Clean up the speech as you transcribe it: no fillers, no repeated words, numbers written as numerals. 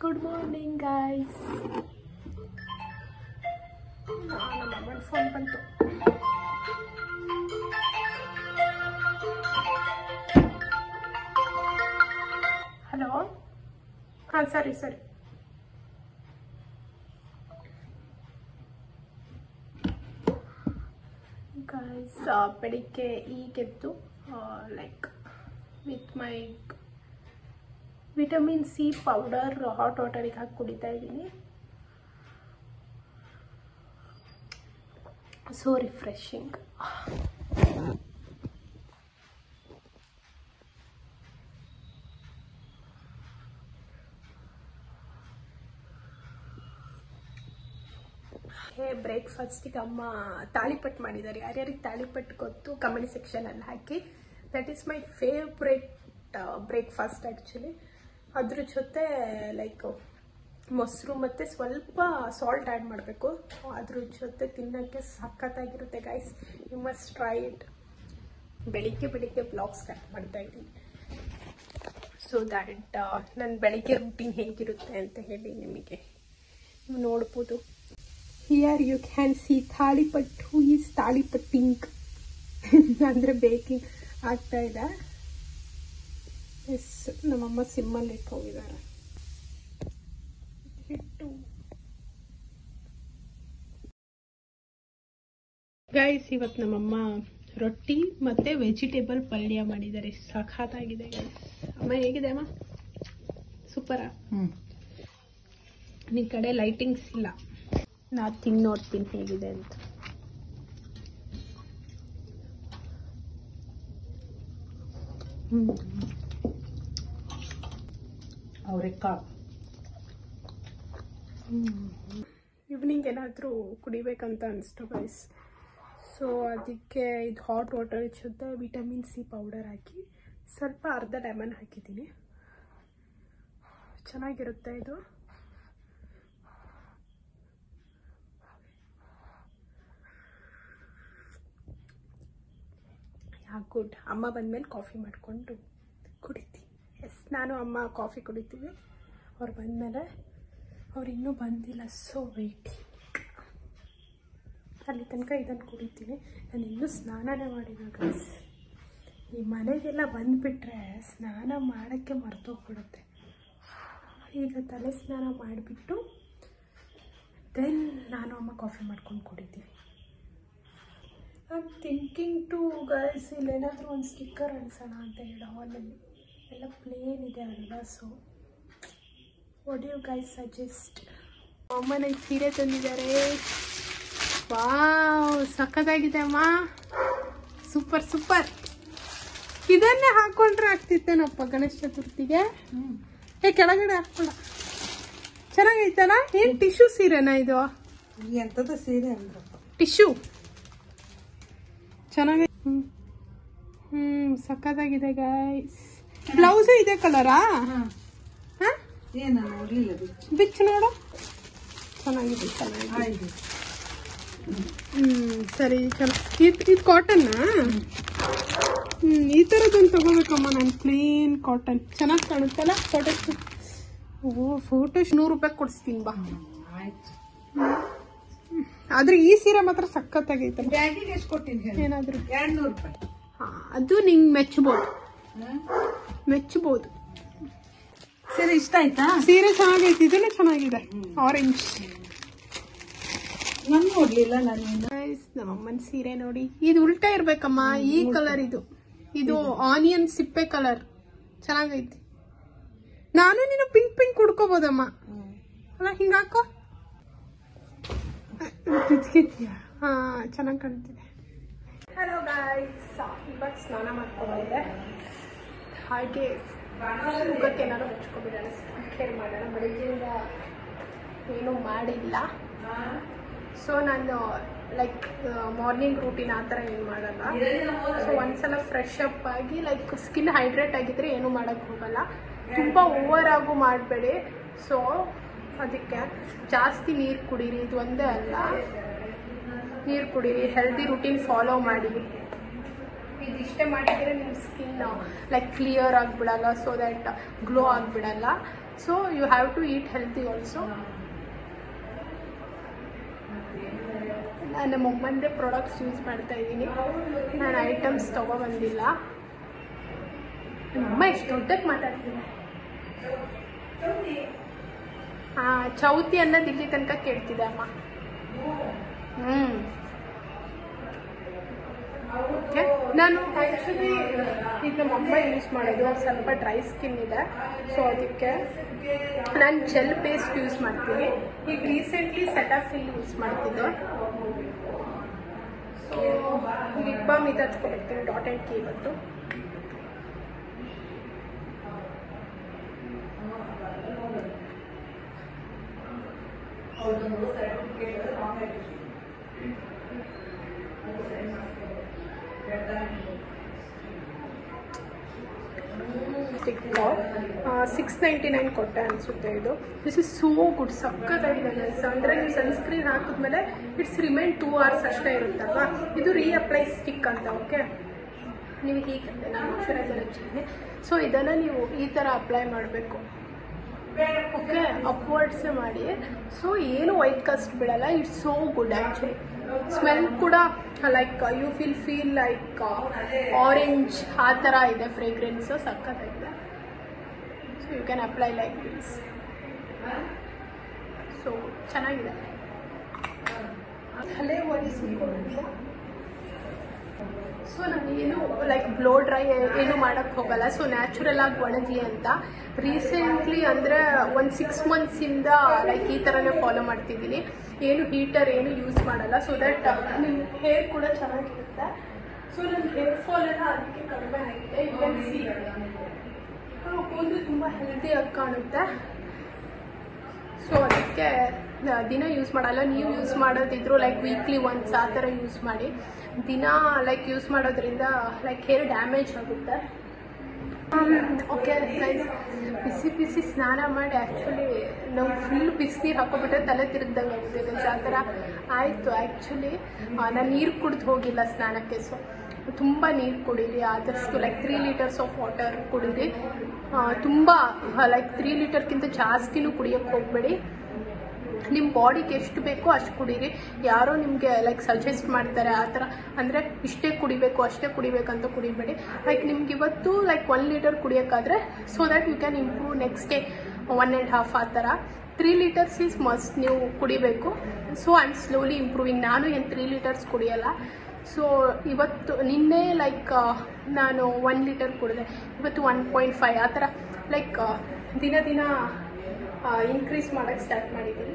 Good morning, guys. My phone bantu. Hello. Sorry. Guys, ಬೆಳಿಗ್ಗೆ ಈಗೆದ್ದು like with my vitamin C powder hot ವಾಟರಿಗೆ ಹಾಕಿ ಕುಡಿತಾ ಇದ್ದೀನಿ. So refreshing. ಬ್ರೇಕ್ಫಾಸ್ಟಿಗೆ ಅಮ್ಮ ತಾಳಿಪಟ್ಟು ಮಾಡಿದ್ದಾರೆ. ಯಾರ್ಯಾರಿಗೆ ತಾಳಿಪಟ್ಟು ಗೊತ್ತು ಕಮೆಂಟ್ ಸೆಕ್ಷನಲ್ಲಿ ಹಾಕಿ. That is my favourite breakfast actually. ಅದ್ರ ಜೊತೆ ಲೈಕ್ ಮೊಸರು ಮತ್ತು ಸ್ವಲ್ಪ ಸಾಲ್ಟ್ ಆ್ಯಡ್ ಮಾಡಬೇಕು. ಅದ್ರ ಜೊತೆ ತಿನ್ನೋಕ್ಕೆ ಸಖತ್ತಾಗಿರುತ್ತೆ guys. You must try it. ಬೆಳಿಗ್ಗೆ ಬ್ಲಾಗ್ ಸ್ಟಾರ್ಟ್ ಮಾಡ್ತಾ ಇದ್ದೀನಿ. ಸೊ ದ್ಯಾಟ್ ನನ್ನ ಬೆಳಿಗ್ಗೆ ರೂಟೀನ್ ಹೇಗಿರುತ್ತೆ ಅಂತ ಹೇಳಿ ನಿಮಗೆ ನೋಡ್ಬೋದು. Here you can see thalipattu is ತಾಳಿಪಟ್ಟಿಂಗ್ ಅಂದರೆ ಬೇಕಿಂಗ್ ಆಗ್ತಾ ಇದೆ. ಎಸ್, ನಮ್ಮಮ್ಮ ಸಿಮ್ಮಲ್ಲಿ ಇಟ್ಟು ಹೋಗಿದ್ದಾರೆ. ಹಿಟ್ಟು ಗೈಸ್, ಇವತ್ತು ನಮ್ಮಮ್ಮ ರೊಟ್ಟಿ ಮತ್ತೆ ವೆಜಿಟೇಬಲ್ ಪಲ್ಯ ಮಾಡಿದ್ದಾರೆ. ಸಖತ್ತಾಗಿದೆ ಗೈಸ್. ಅಮ್ಮ ಹೇಗಿದೆ ಅಮ್ಮ? ಸೂಪರಾ? ನಿನ್ ಕಡೆ ಲೈಟಿಂಗ್ಸ್ ಇಲ್ಲ, ನಾ ತಿಂದು ನೋಡ್ತೀನಿ ಹೇಗಿದೆ ಅಂತ. ಈವ್ನಿಂಗ್ ಏನಾದರೂ ಕುಡಿಬೇಕಂತ ಅನಿಸ್ತು ಗೈಸ್. ಸೊ ಅದಕ್ಕೆ ಇದು ಹಾಟ್ ವಾಟರ್ ಜೊತೆ ವಿಟಮಿನ್ ಸಿ ಪೌಡರ್ ಹಾಕಿ ಸ್ವಲ್ಪ ಅರ್ಧ ಲೆಮನ್ ಹಾಕಿದ್ದೀನಿ. ಚೆನ್ನಾಗಿರುತ್ತೆ ಇದು. ಗುಡ್. ಅಮ್ಮ ಬಂದಮೇಲೆ ಕಾಫಿ ಮಾಡಿಕೊಂಡು ಕುಡಿತೀನಿ. ಎಸ್, ನಾನು ಅಮ್ಮ ಕಾಫಿ ಕುಡಿತೀವಿ. ಅವ್ರು ಬಂದಮೇಲೆ, ಅವ್ರು ಇನ್ನೂ ಬಂದಿಲ್ಲ. So waiting. ಅಲ್ಲಿ ತನಕ ಇದನ್ನು ಕುಡಿತೀನಿ. ನಾನು ಇನ್ನೂ ಸ್ನಾನನೇ ಮಾಡಿಲ್ಲ ಗೈಸ್. ಈ ಮನೆಗೆಲ್ಲ ಬಂದುಬಿಟ್ರೆ ಸ್ನಾನ ಮಾಡೋಕ್ಕೆ ಮರ್ತೋಗ್ಬಿಡುತ್ತೆ. ಈಗ ತಲೆ ಸ್ನಾನ ಮಾಡಿಬಿಟ್ಟು ದೆನ್ ನಾನು ಅಮ್ಮ ಕಾಫಿ ಮಾಡ್ಕೊಂಡು ಕುಡಿತೀವಿ. I am thinking to guys, ಇಲ್ಲೇನಾದರೂ ಒಂದು ಸ್ಟಿಕ್ಕರ್ ಅನ್ಸೋಣ ಅಂತ ಹೇಳಿ. ಹಾಲಲ್ಲಿ ಎಲ್ಲ ಪ್ಲೇನ್ ಇದೆ ಅಲ್ವಾ. So what you guys suggest? ಅಮ್ಮ ನಂಗೆ ಸೀರೆ ತಂದಿದ್ದಾರೆ. ವಾವ್, ಸಖತ್ತಾಗಿದೆ ಅಮ್ಮ. ಸೂಪರ್. ಇದನ್ನೇ ಹಾಕೊಂಡ್ರೆ ಆಗ್ತಿತ್ತೇನಪ್ಪ ಗಣೇಶ ಚತುರ್ಥಿಗೆ. ಕೆಳಗಡೆ ಹಾಕೊಂಡ ಚೆನ್ನಾಗೈತಲ್ಲ. ಏನು ಟಿಶ್ಯೂ ಸೀರೆನಾ ಇದು? ಎಂಥದ್ದು ಸೀರೆ ಅಂದ್ರಪ್ಪ? ಟಿಶ್ಯೂ ಚೆನ್ನಾಗಿ. ಸಖತ್ತಾಗಿದೆ ಗೈಸ್. ಬ್ಲೌಸು ಇದೇ ಕಲರಾ? ಬಿಚ್ಚು ನೋಡು. ಚೆನ್ನಾಗಿದೆ. ಸರಿ, ಚಲೋ. ಇದು ಕಾಟನ್ನಾ? ಈ ಥರದ್ದೊಂದು ತಗೋಬೇಕಮ್ಮ ನಾನು. ಪ್ಲೇನ್ ಕಾಟನ್ ಚೆನ್ನಾಗಿ ಕಾಣುತ್ತಲ್ಲ ಫೋಟೋಸ್. ಫೋಟೋಸ್ 100 ರೂಪಾಯಿ ಕೊಡಿಸ್ತೀನಿ ಬಾ. ಆದ್ರೆ ಈ ಸೀರೆ ಮಾತ್ರ ಸಖತ್ತಾಗೈತಲ್ಲ. ಎಷ್ಟು ಕೊಟ್ಟಿನಿ ಏನಾದ್ರು? 200 ರೂಪಾಯಿ. ಅದು ನಿಂಗೆ ಮೆಚ್ಚಬಹುದು. ಸೀರೆ ಇಷ್ಟ ಆಯ್ತಾ? ಸೀರೆ ಚೆನ್ನಾಗೈತಿ. ಇದನ್ನು ಚೆನ್ನಾಗಿದೆ. ಆರೆಂಜ್ ನಾನು ನೋಡ್ಲಿಲ್ಲ. ನಮ್ಮಮ್ಮನ ಸೀರೆ ನೋಡಿ. ಇದು ಉಲ್ಟಾ ಇರ್ಬೇಕಮ್ಮ. ಈ ಕಲರ್ ಇದು ಆನಿಯನ್ ಸಿಪ್ಪೆ ಕಲರ್. ಚೆನ್ನಾಗೈತಿ. ನಾನು ನೀನು ಪಿಂಕ್ ಹುಡ್ಕೋಬೋದಮ್ಮ ಅಲ್ಲ? ಹಿಂಗಾಕೋ. ಹಾ, ಚೆನ್ನಾಗಿ ಕಾಣ್ತಿದೆ. ಹಲೋ ಗಾಯ್ಸ್, ಇವಾಗ ಸ್ನಾನ ಮಾಡ್ಕೊಂಡ್ಬಂದೆ. ಹಾಗೆ ಮುಖಕ್ಕೆ ಏನಾದ್ರು ಹಚ್ಕೊಬಿಡೋಣ, ಸ್ಕಿನ್ ಕೇರ್ ಮಾಡೋಣ. ಬೆಳಗ್ಗೆಯಿಂದ ಏನೂ ಮಾಡಿಲ್ಲ. ಸೊ ನಾನು ಲೈಕ್ ಮಾರ್ನಿಂಗ್ ರೂಟೀನ್ ಆ ಥರ ಏನು ಮಾಡಲ್ಲ. ಸೊ ಒಂದ್ಸಲ ಫ್ರೆಶ್ ಅಪ್ ಆಗಿ ಲೈಕ್ ಸ್ಕಿನ್ ಹೈಡ್ರೇಟ್ ಆಗಿದ್ರೆ ಏನೂ ಮಾಡೋಕ್ಕೆ ಹೋಗಲ್ಲ. ತುಂಬ ಓವರ್ ಆಗು ಮಾಡಬೇಡಿ. ಸೊ ಅದಕ್ಕೆ ಜಾಸ್ತಿ ನೀರು ಕುಡೀರಿ. ಇದು ಒಂದೇ ಅಲ್ಲ, ನೀರು ಕುಡೀರಿ, ಹೆಲ್ದಿ ರೂಟೀನ್ ಫಾಲೋ ಮಾಡಿ. ಇದಿಷ್ಟೇ ಮಾಡಿದರೆ ನಿಮ್ಮ ಸ್ಕಿನ್ ಲೈಕ್ ಕ್ಲಿಯರ್ ಆಗಿಬಿಡಲ್ಲ. ಸೊ ದ್ಯಾಟ್ ಗ್ಲೋ ಆಗಿಬಿಡಲ್ಲ. So you have to eat healthy also. ನಾನು ನಮ್ಮ ಅಮ್ಮಂದೇ ಪ್ರಾಡಕ್ಟ್ಸ್ ಯೂಸ್ ಮಾಡ್ತಾ ಇದ್ದೀನಿ, ನಾನು ಐಟಮ್ಸ್ ತೊಗೊಬಂದಿಲ್ಲ. ನಮ್ಮಮ್ಮ ಎಷ್ಟು ದೊಡ್ಡಕ್ಕೆ ಮಾತಾಡ್ತೀನಿ. ಚೌತಿ ಅನ್ನೋದು ಇಲ್ಲಿ ತನಕ ಕೇಳ್ತಿದೆ ಅಮ್ಮ. ನಾನು ಆ್ಯಕ್ಚುಲಿ ಈಗ ನಮ್ಮಮ್ಮ ಯೂಸ್ ಮಾಡೋದು ಸ್ವಲ್ಪ ಡ್ರೈ ಸ್ಕಿನ್ ಇದೆ, ಸೊ ಅದಕ್ಕೆ ನಾನು ಜೆಲ್ ಪೇಸ್ಟ್ ಯೂಸ್ ಮಾಡ್ತೀನಿ. ಈಗ ರೀಸೆಂಟ್ಲಿ ಸೆಟಾಫಿಲ್ ಯೂಸ್ ಮಾಡ್ತಿದ್ದೆ. ಸೊ ಲಿಪ್ ಬಾಮ್ ಇದು ಹಚ್ಕೊಳ್ತೀನಿ, ಡಾಟ್ ಆ್ಯಂಡ್ ಕೀ ಇವತ್ತು. $6.99 ಕೊಟ್ಟೆ ಅನಿಸುತ್ತೆ ಇದು. ದಿಸ್ ಇಸ್ ಸೋ ಗುಡ್, ಸಕ್ಕತ್ತಾಗಿದೆ ಗೈಸ್. ಅಂದರೆ ನೀವು ಸನ್ಸ್ಕ್ರೀನ್ ಹಾಕಿದ್ಮೇಲೆ ಇಟ್ಸ್ ರಿಮೈನ್ 2 hours ಅಷ್ಟೇ ಇರುತ್ತಲ್ವಾ. ಇದು ರೀಅಪ್ಲೈ ಸ್ಟಿಕ್ ಅಂತ. ಓಕೆ, ನೀವು ಹೀಗೆ ನಾನು ಮಾಯ್ಶ್ಚರೈಸರ್ ಹಚ್ಚಿದ್ದೀನಿ. ಸೊ ಇದನ್ನು ನೀವು ಈ ಥರ ಅಪ್ಲೈ ಮಾಡಬೇಕು. ಓಕೆ, ಅಪ್ವರ್ಡ್ಸೇ ಮಾಡಿ. ಸೊ ಏನು ವೈಟ್ ಕಾಸ್ಟ್ ಬಿಡಲ್ಲ. It's so good actually. Smell ಕೂಡ like you feel like orange ಆ ಥರ ಇದೆ ಫ್ರೇಗ್ರೆನ್ಸು, ಸಕ್ಕತ್ತಾಗಿದೆ. So you can apply like this. So ಚೆನ್ನಾಗಿದೆ. ಹಳೆ ಒರೆಸ್ಕೊಳ್ಳೋದು. ಸೊ ನಾನು ಏನು ಲೈಕ್ ಬ್ಲೋ ಡ್ರೈ ಏನು ಮಾಡೋಕ್ಕೆ ಹೋಗಲ್ಲ. ಸೊ ನ್ಯಾಚುರಲ್ ಆಗಿ ಒಣಗಿ ಅಂತ ರೀಸೆಂಟ್ಲಿ ಅಂದರೆ ಒಂದು 6 months ಲೈಕ್ ಈ ಥರನೇ ಫಾಲೋ ಮಾಡ್ತಿದ್ದೀನಿ. ಏನು ಹೀಟರ್ ಏನು ಯೂಸ್ ಮಾಡಲ್ಲ. ಸೊ ದಟ್ ನಿಮ್ಮ ಹೇರ್ ಕೂಡ ಚೆನ್ನಾಗಿರುತ್ತೆ. ಸೊ ನನ್ನ ಹೇರ್ ಫಾಲ್ ಎಲ್ಲ ಅದಕ್ಕೆ ಕಡಿಮೆ ಆಗಿದೆ. ಯು ಕ್ಯಾನ್ ಸಿ ಕೂದಲು ತುಂಬ ಹೆಲ್ದಿಯಾಗಿ ಕಾಣುತ್ತೆ. ಸೊ ಅದಕ್ಕೆ ದಿನ ಯೂಸ್ ಮಾಡಲ್ಲ. ನೀವು ಯೂಸ್ ಮಾಡೋದಿದ್ರು ಲೈಕ್ ವೀಕ್ಲಿ ಒನ್ಸ್ ಆ ಥರ ಯೂಸ್ ಮಾಡಿ. ದಿನ ಲೈಕ್ ಯೂಸ್ ಮಾಡೋದ್ರಿಂದ ಲೈಕ್ ಹೇರ್ ಡ್ಯಾಮೇಜ್ ಆಗುತ್ತೆ. ಓಕೆ ಗೈಸ್, ಬಿಸಿ ಸ್ನಾನ ಮಾಡಿ ಆ್ಯಕ್ಚುಲಿ ನಾವು ಫುಲ್ ಬಿಸಿನೀರು ಹಾಕೋಬಿಟ್ರೆ ತಲೆ ತಿರುಗ್ದಂಗೆ ಆಗುತ್ತೆ ಗೈಸ್. ಆ ಥರ ಆಯಿತು. ಆ್ಯಕ್ಚುಲಿ ನಾನು ನೀರು ಕುಡಿದು ಹೋಗಿಲ್ಲ ಸ್ನಾನಕ್ಕೆ. ಸೊ ತುಂಬ ನೀರು ಕುಡೀರಿ ಆದಷ್ಟು. ಲೈಕ್ 3 liters ಆಫ್ ವಾಟರ್ ಕುಡೀರಿ. ತುಂಬ ಲೈಕ್ 3 ಲೀಟರ್ಗಿಂತ ಜಾಸ್ತಿನೂ ಕುಡಿಯೋಕ್ಕೆ ಹೋಗಬೇಡಿ. ನಿಮ್ಮ ಬಾಡಿಗೆ ಎಷ್ಟು ಬೇಕೋ ಅಷ್ಟು ಕುಡೀರಿ. ಯಾರೋ ನಿಮಗೆ ಲೈಕ್ ಸಜೆಸ್ಟ್ ಮಾಡ್ತಾರೆ ಆ ಥರ ಅಂದರೆ ಇಷ್ಟೇ ಕುಡಿಬೇಕು ಅಷ್ಟೇ ಕುಡಿಬೇಕಂತ ಕುಡಿಬೇಡಿ. ಲೈಕ್ ನಿಮ್ಗೆ ಇವತ್ತು ಲೈಕ್ 1 liter ಕುಡಿಯೋಕ್ಕಾದ್ರೆ so that you can improve next day 1.5 ಆ ಥರ. 3 liters ಈಸ್ ಮಸ್ಟ್ ನೀವು ಕುಡಿಬೇಕು. So I am slowly improving. ನಾನು ಏನು 3 liters ಕುಡಿಯಲ್ಲ. ಸೊ ಇವತ್ತು ನಿನ್ನೆ ಲೈಕ್ ನಾನು 1 liter ಕುಡಿದೆ, ಇವತ್ತು 1.5 ಆ ಥರ ಲೈಕ್ ದಿನ ಇನ್ಕ್ರೀಸ್ ಮಾಡೋಕ್ಕೆ ಸ್ಟಾರ್ಟ್ ಮಾಡಿದ್ದೀನಿ.